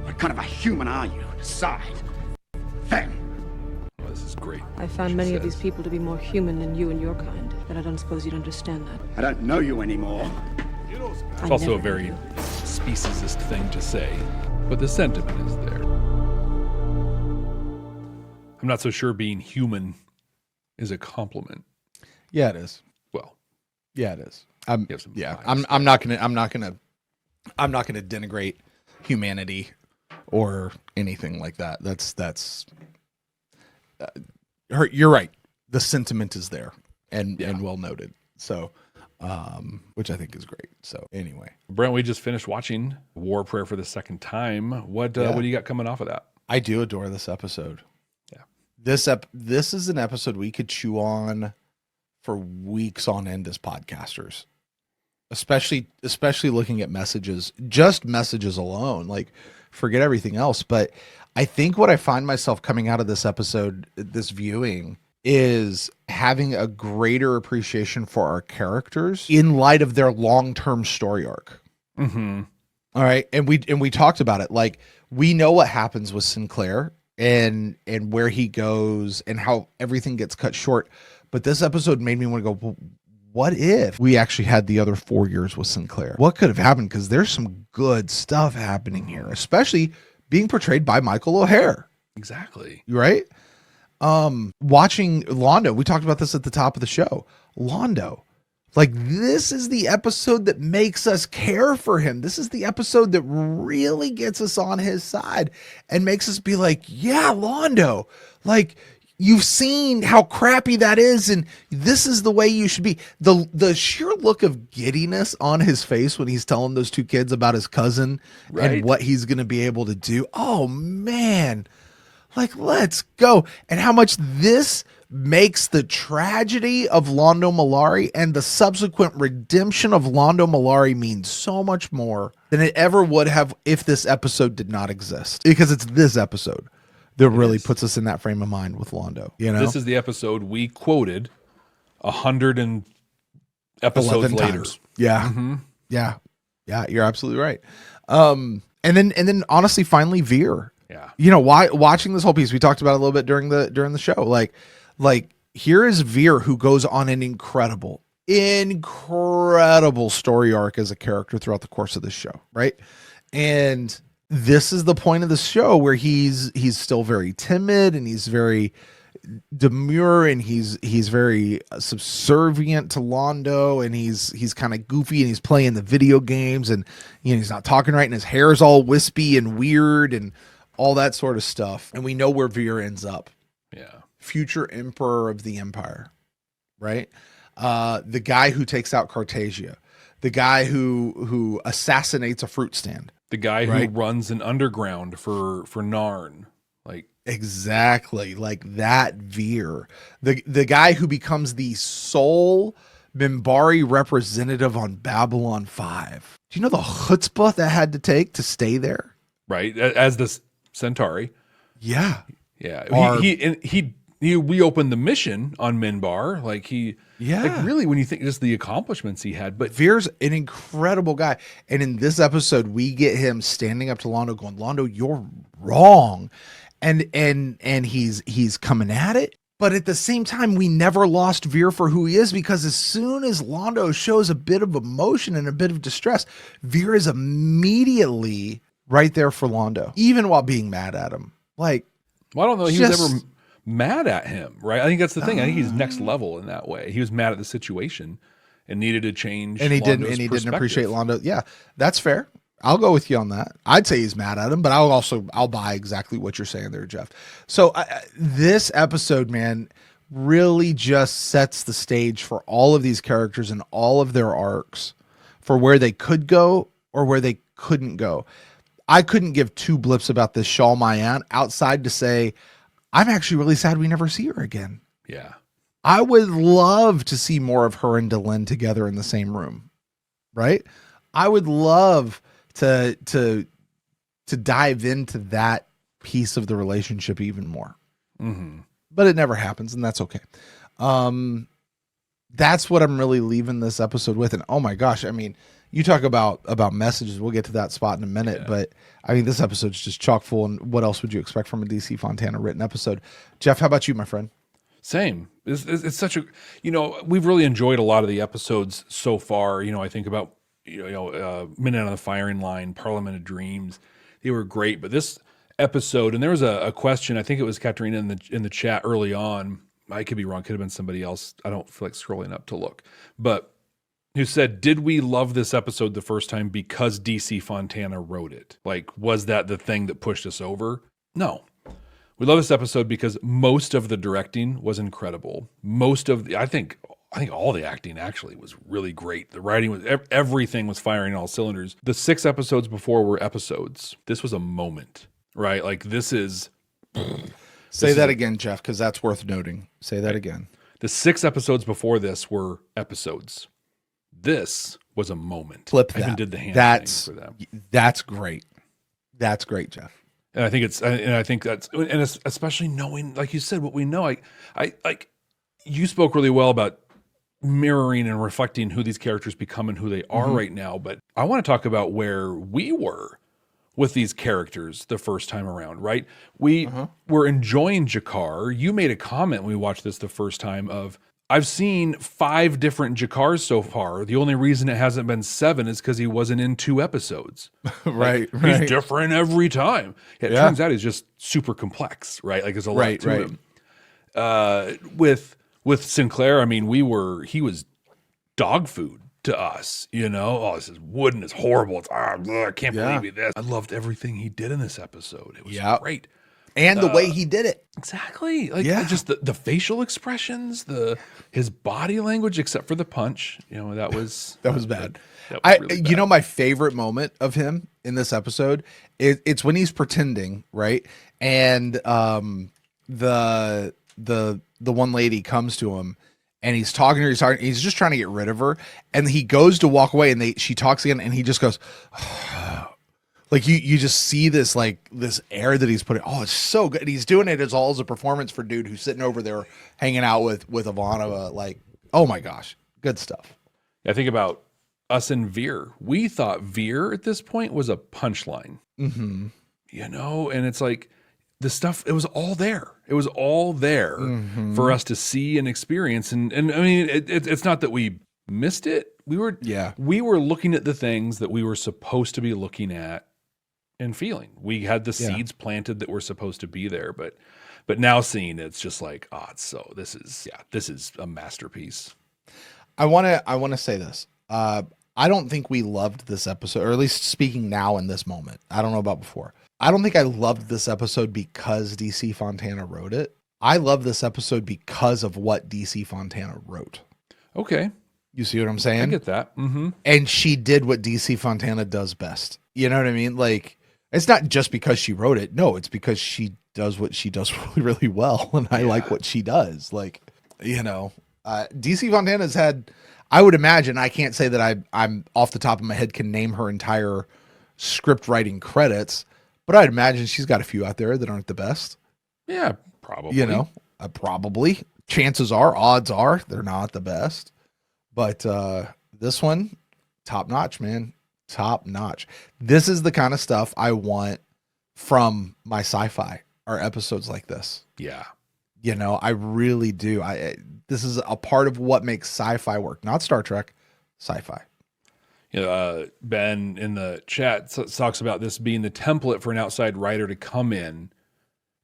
What kind of a human are you? Decide. Then. Oh, this is great. I found many of these people to be more human than you and your kind, but I don't suppose you'd understand that. I don't know you anymore. It's also a very speciesist thing to say, but the sentiment is there. I'm not so sure being human is a compliment. Yeah, it is. Well, yeah, it is. I'm not gonna denigrate humanity or anything like that. That's you're right. The sentiment is there and well noted. So, which I think is great. So anyway, Brent, we just finished watching War Prayer for the second time. What do you got coming off of that? I do adore this episode. Yeah, this is an episode we could chew on for weeks on end as podcasters. Especially looking at messages, just messages alone, like forget everything else. But I think what I find myself coming out of this episode, this viewing, is having a greater appreciation for our characters in light of their long-term story arc. Mm-hmm. All right. And we talked about it. Like, we know what happens with Sinclair and where he goes and how everything gets cut short. But this episode made me want to go, well, what if we actually had the other 4 years with Sinclair? What could have happened? Because there's some good stuff happening here, especially being portrayed by Michael O'Hare. Exactly. Right? Watching Londo, we talked about this at the top of the show. Londo, like, this is the episode that makes us care for him. This is the episode that really gets us on his side and makes us be like, yeah, Londo, like, you've seen how crappy that is, and this is the way you should be. The sheer look of giddiness on his face when he's telling those two kids about his cousin and what he's going to be able to do. Oh, man. Like, let's go. And how much this makes the tragedy of Londo Mollari and the subsequent redemption of Londo Mollari mean so much more than it ever would have if this episode did not exist. Because it's this episode that really puts us in that frame of mind with Londo. You know, this is the episode we quoted 100 and episodes later. Times. Yeah, Mm-hmm. yeah. You're absolutely right. And then honestly, finally, Veer. Yeah. You know, why watching this whole piece? We talked about it a little bit during the show. Like here is Veer, who goes on an incredible story arc as a character throughout the course of this show, right? And this is the point of the show where he's still very timid and he's very demure and he's very subservient to Londo, and he's kind of goofy and he's playing the video games, and you know, he's not talking right and his hair is all wispy and weird and all that sort of stuff. And we know where Veer ends up. Yeah. Future emperor of the empire, right? The guy who takes out Cartagia, the guy who assassinates a fruit stand. The guy who runs an underground for Narn, like exactly like that. Veer, the guy who becomes the sole Minbari representative on Babylon 5. Do you know the chutzpah that had to take to stay there? Right, as the Centauri. Yeah, yeah. He reopened the mission on Minbar. Like like really, when you think just the accomplishments he had. But Veer's an incredible guy, and in this episode, we get him standing up to Londo, going, "Londo, you're wrong," and he's coming at it. But at the same time, we never lost Veer for who he is, because as soon as Londo shows a bit of emotion and a bit of distress, Veer is immediately right there for Londo, even while being mad at him. Like, well, I don't know, he was ever mad at him, right? I think that's the thing. I think he's next level in that way. He was mad at the situation and needed to change. And he didn't appreciate Londo. Yeah, that's fair. I'll go with you on that. I'd say he's mad at him, but I'll buy exactly what you're saying there, Jeff. So this episode, man, really just sets the stage for all of these characters and all of their arcs for where they could go or where they couldn't go. I couldn't give two blips about this Shal Mayan outside to say, I'm actually really sad we never see her again. Yeah. I would love to see more of her and Delenn together in the same room. Right? I would love to dive into that piece of the relationship even more. Mm-hmm. but it never happens, and that's okay. That's what I'm really leaving this episode with. And oh my gosh, I mean, you talk about messages. We'll get to that spot in a minute, but I mean, this episode's just chock full. And what else would you expect from a DC Fontana written episode? Jeff, how about you, my friend? Same. It's such a, we've really enjoyed a lot of the episodes so far. I think about, Midnight on the Firing Line, Parliament of Dreams. They were great, but this episode, and there was a question, I think it was Katerina in the chat early on. I could be wrong. Could have been somebody else. I don't feel like scrolling up to look, but who said, did we love this episode the first time because DC Fontana wrote it? Like, was that the thing that pushed us over? No. We love this episode because most of the directing was incredible. I think all the acting actually was really great. The writing was, everything was firing all cylinders. The 6 episodes before were episodes. This was a moment, right? Like, this is... Say that again, Jeff, because that's worth noting. Say that again. The 6 episodes before this were episodes. This was a moment. Flip that. I even did the hand thing for them. That's great. That's great, Jeff. And I think that's, and especially knowing, like you said, what we know. I like, you spoke really well about mirroring and reflecting who these characters become and who they are right now. But I want to talk about where we were with these characters the first time around, right? We were enjoying G'Kar. You made a comment when we watched this the first time of, I've seen 5 different G'Kars so far. The only reason it hasn't been 7 is because he wasn't in 2 episodes. Right. He's different every time. It turns out he's just super complex, right? Like there's a lot to him. With Sinclair, I mean, he was dog food to us, Oh, this is wood and it's horrible. It's I can't believe this. I loved everything he did in this episode. It was great. And the way he did it. Exactly. Like just the facial expressions, his body language, except for the punch, that was bad. That was really bad. My favorite moment of him in this episode it's when he's pretending, right? And the one lady comes to him and he's talking to her, he's just trying to get rid of her, and he goes to walk away and she talks again and he just goes like you just see this this air that he's putting. Oh, it's so good. And he's doing it as a performance for dude who's sitting over there hanging out with Ivanova. Like, oh my gosh, good stuff. I think about us and Veer. We thought Veer at this point was a punchline, and it's like the stuff. It was all there. It was all there for us to see and experience. And I mean, it's not that we missed it. We were looking at the things that we were supposed to be looking at and feeling. We had the seeds planted that were supposed to be there, but now seeing it's just like, this is a masterpiece. I want to say this. I don't think we loved this episode, or at least speaking now in this moment. I don't know about before. I don't think I loved this episode because DC Fontana wrote it. I love this episode because of what DC Fontana wrote. Okay. You see what I'm saying? I get that. Mm-hmm. And she did what DC Fontana does best. You know what I mean? Like, it's not just because she wrote it. No, it's because she does what she does really, really well. And I like what she does. Like, DC Fontana's had, I would imagine, I can't say that I'm off the top of my head can name her entire script writing credits, but I'd imagine she's got a few out there that aren't the best. Yeah, probably. Probably. Chances are, odds are, they're not the best. But this one, top notch, man. Top notch. This is the kind of stuff I want from my sci-fi, are episodes like this. Yeah. I really do. This is a part of what makes sci-fi work, not Star Trek, sci-fi. Ben in the chat talks about this being the template for an outside writer to come in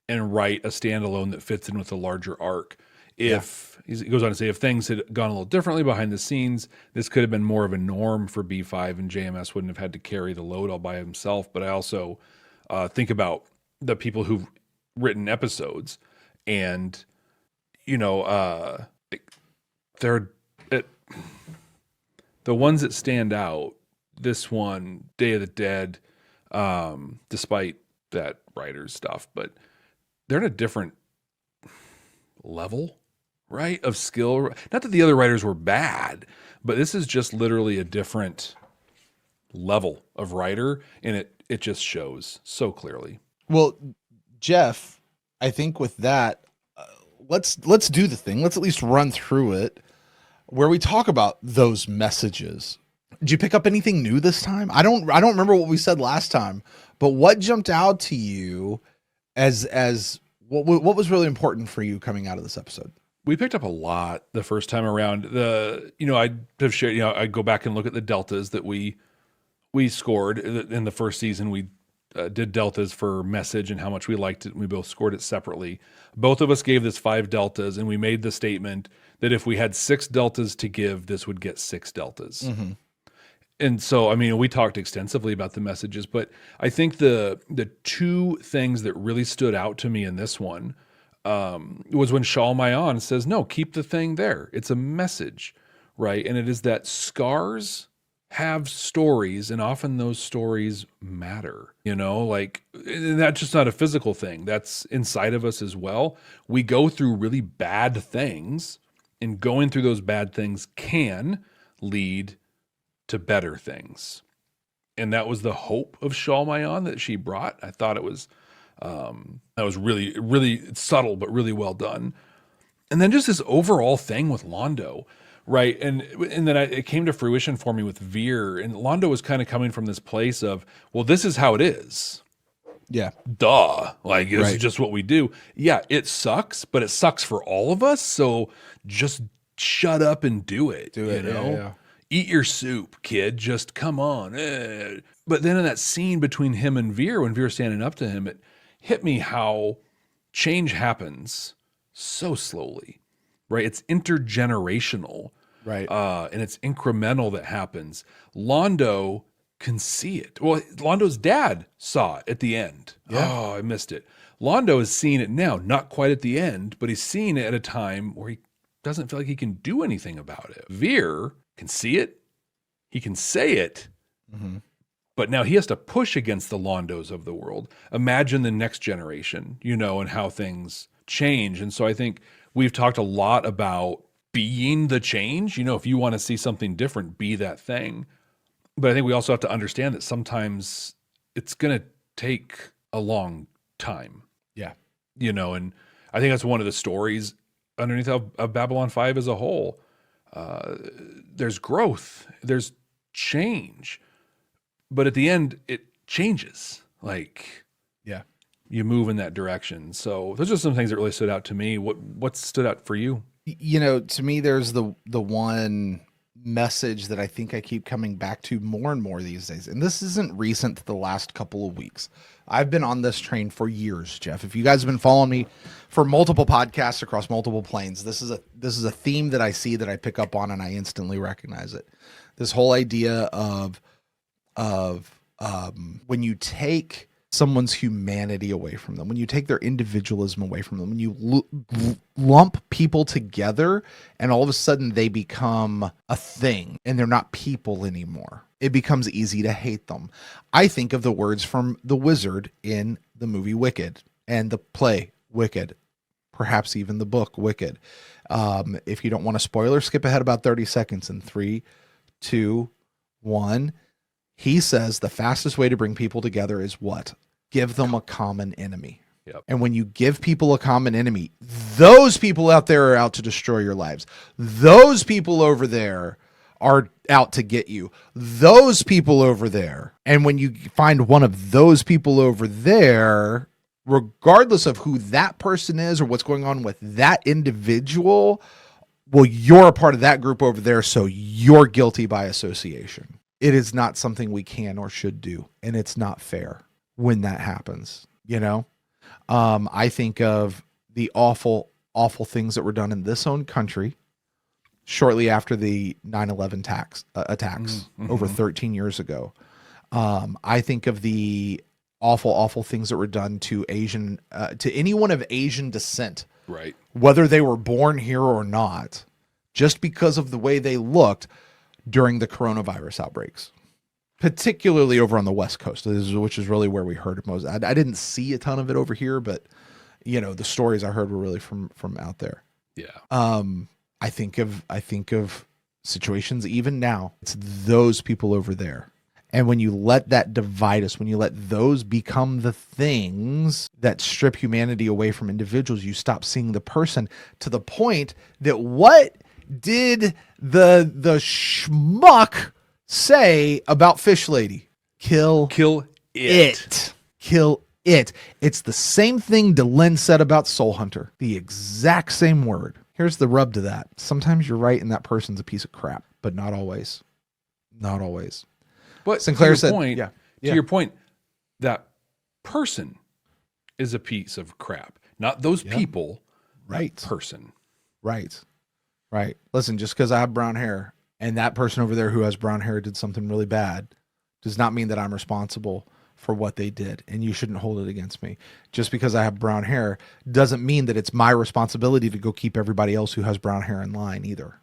and write a standalone that fits in with a larger arc. He goes on to say, if things had gone a little differently behind the scenes, this could have been more of a norm for B5, and JMS wouldn't have had to carry the load all by himself. But I also think about the people who've written episodes, and the ones that stand out. This one, Day of the Dead, despite that writer's stuff, but they're in a different level, right, of skill. Not that the other writers were bad, but this is just literally a different level of writer, and it just shows so clearly. Well, Jeff, I think with that, let's do the thing. Let's at least run through it where we talk about those messages. Did you pick up anything new this time? I don't remember what we said last time, but what jumped out to you as what was really important for you coming out of this episode? We picked up a lot the first time around. I have shared, I go back and look at the deltas that we scored in the first season. We did deltas for message and how much we liked it. And we both scored it separately. Both of us gave this 5 deltas, and we made the statement that if we had 6 deltas to give, this would get 6 deltas. Mm-hmm. And so, I mean, we talked extensively about the messages, but I think the 2 things that really stood out to me in this one was when Shalmayan says, no, keep the thing there. It's a message, right? And it is that scars have stories, and often those stories matter, like, and that's just not a physical thing. That's inside of us as well. We go through really bad things, and going through those bad things can lead to better things. And that was the hope of Shalmayan that she brought. I thought it was that was really, really subtle, but really well done. And then just this overall thing with Londo, right? And then it came to fruition for me with Veer. And Londo was kind of coming from this place of, well, this is how it is. Yeah. Duh. Like, this is just what we do. Yeah, it sucks, but it sucks for all of us. So just shut up and do it. Yeah. Eat your soup, kid. Just come on. But then in that scene between him and Veer, when Veer's standing up to him, it hit me how change happens so slowly, right? It's intergenerational, right? And it's incremental that happens. Londo can see it. Well, Londo's dad saw it at the end. Yeah. Oh, I missed it. Londo is seeing it now, not quite at the end, but he's seeing it at a time where he doesn't feel like he can do anything about it. Veer can see it, he can say it, but now he has to push against the Londos of the world. Imagine the next generation, and how things change. And so I think we've talked a lot about being the change. If you want to see something different, be that thing. But I think we also have to understand that sometimes it's going to take a long time. Yeah. And I think that's one of the stories underneath of Babylon 5 as a whole. There's growth, there's change, but at the end it changes. Like, yeah, you move in that direction. So those are some things that really stood out to me. What stood out for you? To me, there's the one message that I think I keep coming back to more and more these days. And this isn't recent to the last couple of weeks. I've been on this train for years, Jeff. If you guys have been following me for multiple podcasts across multiple planes, this is a theme that I see, that I pick up on, and I instantly recognize it. This whole idea of when you take someone's humanity away from them, when you take their individualism away from them, when you lump people together and all of a sudden they become a thing and they're not people anymore, it becomes easy to hate them. I think of the words from the wizard in the movie Wicked and the play Wicked, perhaps even the book Wicked. If you don't want to spoiler, skip ahead about 30 seconds in 3, 2, 1. He says the fastest way to bring people together is what? Give them a common enemy. Yep. And when you give people a common enemy, those people out there are out to destroy your lives. Those people over there are out to get you. Those people over there. And when you find one of those people over there, regardless of who that person is or what's going on with that individual, well, you're a part of that group over there, so you're guilty by association. It is not something we can or should do, and it's not fair when that happens. I think of the awful, awful things that were done in this own country shortly after the 9/11 attacks over 13 years ago. I think of the awful, awful things that were done to to anyone of Asian descent, right? Whether they were born here or not, just because of the way they looked during the coronavirus outbreaks, particularly over on the West Coast, which is really where we heard it most. I didn't see a ton of it over here, but the stories I heard were really from out there. Yeah. I think of situations even now. It's those people over there. And when you let that divide us, when you let those become the things that strip humanity away from individuals, you stop seeing the person, to the point that what did the schmuck say about Fish Lady? Kill it. Kill it. It's the same thing Delenn said about Soul Hunter. The exact same word. Here's the rub to that. Sometimes you're right and that person's a piece of crap, but not always. Not always. But Sinclair said, to your point, that person is a piece of crap, not those people. Right. That person. Right. Listen, just because I have brown hair and that person over there who has brown hair did something really bad does not mean that I'm responsible for what they did, and you shouldn't hold it against me. Just because I have brown hair doesn't mean that it's my responsibility to go keep everybody else who has brown hair in line either.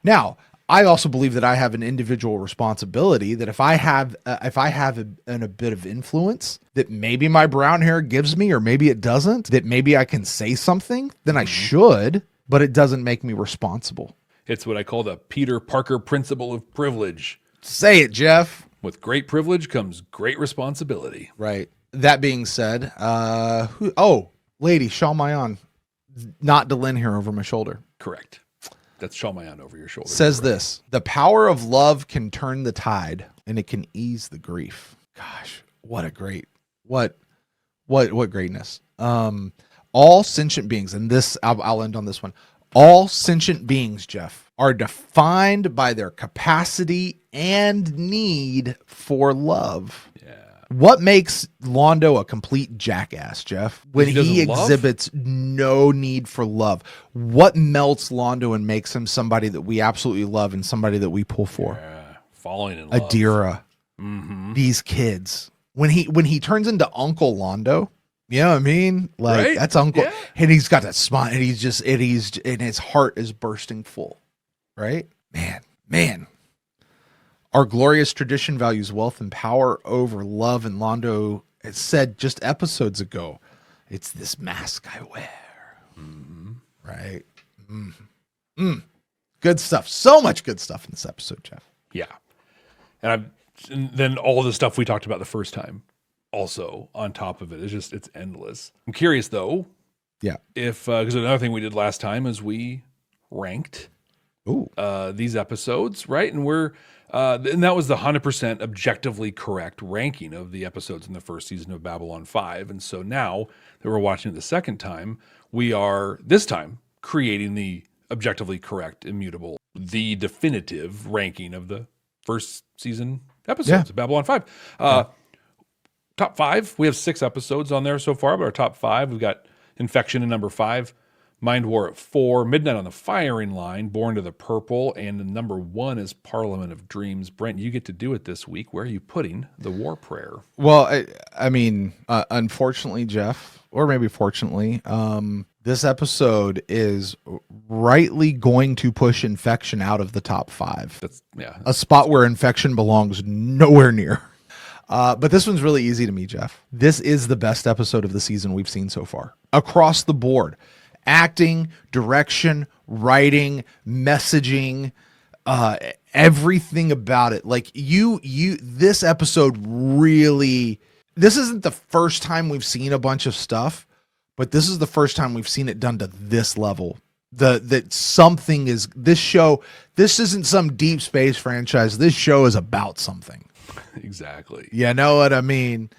Now, I also believe that I have an individual responsibility, that if I have a bit of influence that maybe my brown hair gives me, or maybe it doesn't, that maybe I can say something, then I should, but it doesn't make me responsible. It's what I call the Peter Parker principle of privilege. Say it, Jeff. With great privilege comes great responsibility. Right. That being said, lady, Shalmayan, not Delenn here over my shoulder. Correct. That's Shalmayan over your shoulder. Says this: the power of love can turn the tide, and it can ease the grief. Gosh, what greatness. All sentient beings, and this I'll end on this one. All sentient beings, Jeff, are defined by their capacity and need for love. Yeah. What makes Londo a complete jackass, Jeff? When he exhibits no need for love. What melts Londo and makes him somebody that we absolutely love and somebody that we pull for? Yeah. Falling in love. Adira. Mm-hmm. These kids. When he turns into Uncle Londo, you know what I mean? Like, right? That's Uncle. Yeah. And he's got that smile, and and his heart is bursting full. Right? Man. Our glorious tradition values wealth and power over love, and Londo said just episodes ago, it's this mask I wear. Mm-hmm. Right? Mm-hmm. Good stuff. So much good stuff in this episode, Jeff. Yeah. And then all the stuff we talked about the first time also on top of it. It's endless. I'm curious though. Yeah. If, because another thing we did last time is we ranked these episodes, right? And and that was the 100% objectively correct ranking of the episodes in the first season of Babylon 5. And so now that we're watching it the second time, we are this time creating the objectively correct, immutable, the definitive ranking of the first season episodes of Babylon 5. Top 5, we have 6 episodes on there so far, but our top 5, we've got Infection in number 5, Mind War at 4, Midnight on the Firing Line, Born to the Purple, and the number 1 is Parliament of Dreams. Brent, you get to do it this week. Where are you putting the War Prayer? Well, I mean, unfortunately, Jeff, or maybe fortunately, this episode is rightly going to push Infection out of the top 5. That's a spot where Infection belongs nowhere near. But this one's really easy to me, Jeff. This is the best episode of the season we've seen so far. Across the board. Acting, direction, writing, messaging, everything about it. Like this episode really, this isn't the first time we've seen a bunch of stuff, but this is the first time we've seen it done to this level. That something is, this show, this isn't some deep space franchise. This show is about something. Exactly. You know what I mean?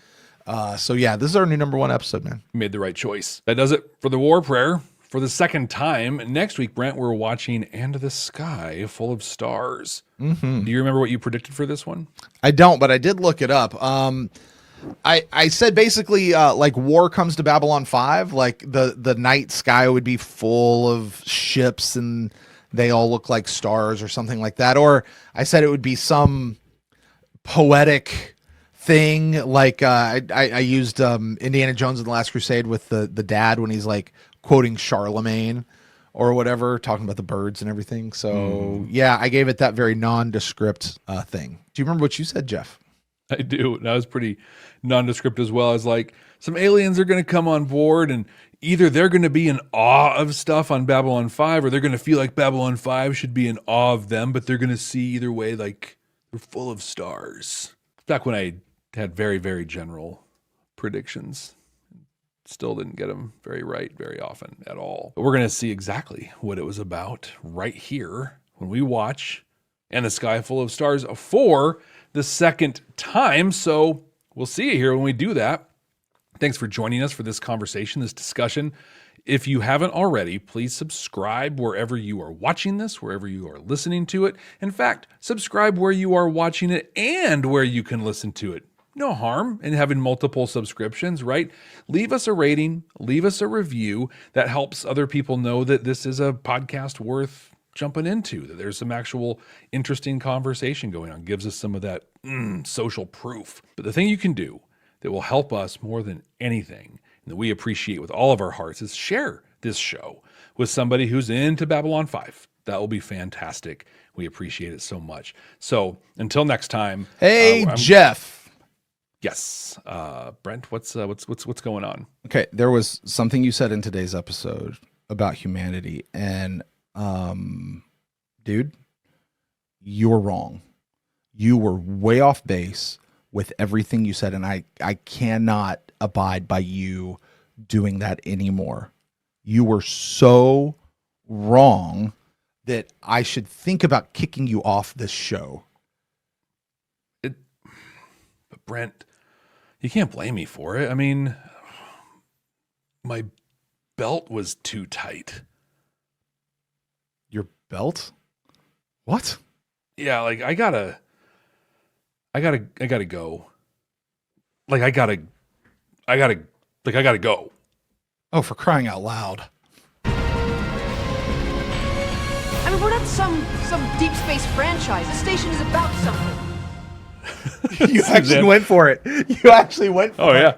So yeah, this is our new number 1 episode, man. You made the right choice. That does it for the War Prayer. For the second time, next week, Brent, we're watching And the Sky Full of Stars. Mm-hmm. Do you remember what you predicted for this one? I don't, but I did look it up. I said basically like war comes to Babylon 5, like the night sky would be full of ships and they all look like stars or something like that. Or I said it would be some poetic thing, like I used Indiana Jones and the Last Crusade with the dad when he's like quoting Charlemagne or whatever, talking about the birds and everything. So yeah, I gave it that very nondescript thing. Do you remember what you said, Jeff? I do. And I was pretty nondescript as well. I was like, some aliens are going to come on board and either they're going to be in awe of stuff on Babylon 5 or they're going to feel like Babylon 5 should be in awe of them, but they're going to see either way like they're full of stars. back when I had very, very general predictions. Still didn't get them very right very often at all. But we're going to see exactly what it was about right here when we watch And the Sky Full of Stars for the second time. So we'll see you here when we do that. Thanks for joining us for this conversation, this discussion. If you haven't already, please subscribe wherever you are watching this, wherever you are listening to it. In fact, subscribe where you are watching it and where you can listen to it. No harm in having multiple subscriptions, right? Leave us a rating, leave us a review. That helps other people know that this is a podcast worth jumping into, that there's some actual interesting conversation going on. Gives us some of that social proof. But the thing you can do that will help us more than anything, and that we appreciate with all of our hearts, is share this show with somebody who's into Babylon 5. That will be fantastic. We appreciate it so much. So until next time. Hey, Jeff. Yes. Brent, what's going on? Okay. There was something you said in today's episode about humanity, and dude, you're wrong. You were way off base with everything you said, and I cannot abide by you doing that anymore. You were so wrong that I should think about kicking you off this show. But Brent, you can't blame me for it. I mean, my belt was too tight. Your belt? What? Yeah, like I gotta go. Like I gotta go. Oh, for crying out loud. I mean, we're not some deep space franchise. This station is about something. You actually went for it. You actually went for it. Oh, yeah.